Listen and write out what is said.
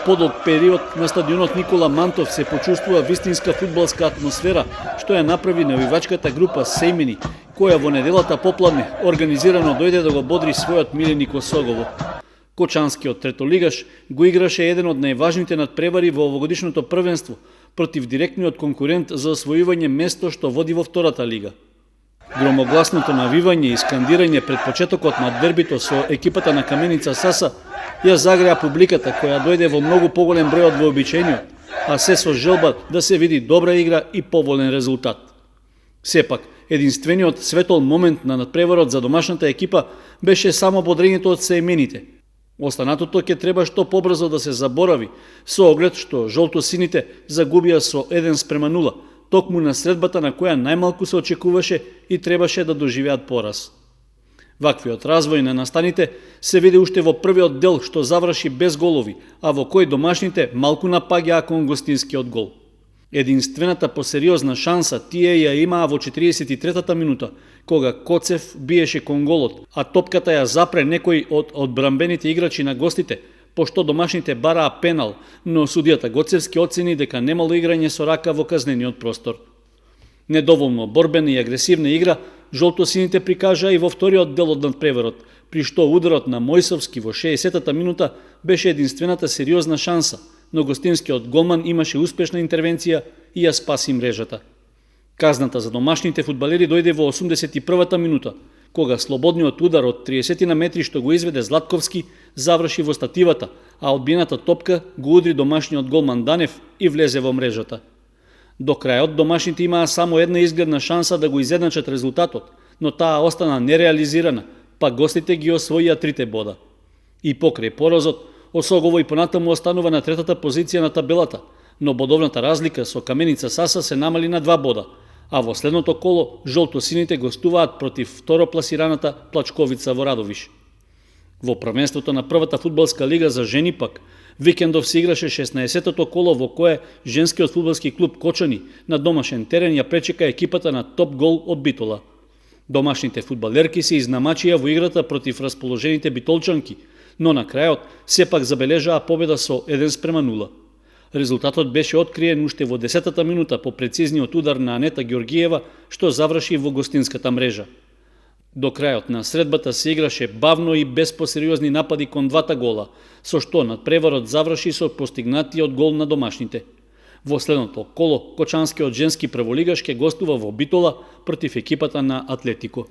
подолг период на стадионот Никола Мантов се почувствува вистинска фудбалска атмосфера, што ја направи навивачката група Сејмени, која во неделата попладне организирано дојде да го бодри својот милени Косогово. Кочанскиот третолигаш го играше еден од најважните надпревари во овогодишното првенство против директниот конкурент за освојување место што води во втората лига. Громогласното навивање и скандирање пред почетокот на дербито со екипата на Каменица Саса ја загреа публиката која дојде во многу поголем број од вообичаениот, а се со желба да се види добра игра и поволен резултат. Сепак, единствениот светол момент на надпреварот за домашната екипа беше само бодрењето од Сејмените. Останатото ќе треба што побрзо да се заборави, со оглед што жолто-сините загубија со 1:0, токму на средбата на која најмалку се очекуваше и требаше да доживеат пораз. Ваквиот развој на настаните се види уште во првиот дел што заврши без голови, а во кој домашните малку напаѓаа кон гостинскиот гол. Единствената посериозна шанса тие ја имаа во 43-та минута, кога Коцев биеше кон голот, а топката ја запре некој од одбранбените играчи на гостите, пошто домашните бараа пенал, но судијата Гоцевски оцени дека немало играње со рака во казнениот простор. Недоволно борбена и агресивна игра жолтосините прикажаа и во вториот дел од надпреварот, при што ударот на Мојсовски во 60-та минута беше единствената сериозна шанса, но гостинскиот голман имаше успешна интервенција и ја спаси мрежата. Казната за домашните фудбалери дојде во 81-та минута, кога слободниот удар од 30 на метри што го изведе Златковски заврши во стативата, а одбиената топка го удри домашниот голман Данев и влезе во мрежата. До крајот домашните имаа само една изгледна шанса да го изедначат резултатот, но таа остана нереализирана, па гостите ги освоија 3 бода. И покрај поразот, Осогово и понатаму останува на третата позиција на табелата, но бодовната разлика со Каменица Саса се намали на 2 бода, а во следното коло жолтосините гостуваат против второпласираната Плачковица во Радовиш. Во првенството на првата фудбалска лига за жени пак, викендов се играше 16-тото коло во кое женскиот фудбалски клуб Кочани на домашен терен ја пречека екипата на Топ Гол од Битола. Домашните фудбалерки се изнамачија во играта против расположените битолчанки, но на крајот сепак забележаа победа со 1:0. Резултатот беше откриен уште во 10-та минута по прецизниот удар на Анета Георгиева, што заврши во гостинската мрежа. До крајот на средбата се играше бавно и без посериозни напади кон 2 гола, со што надпреварот заврши со постигнатиот гол на домашните. Во следното коло, Кочанскиот женски прволигаш ќе гостува во Битола против екипата на Атлетико.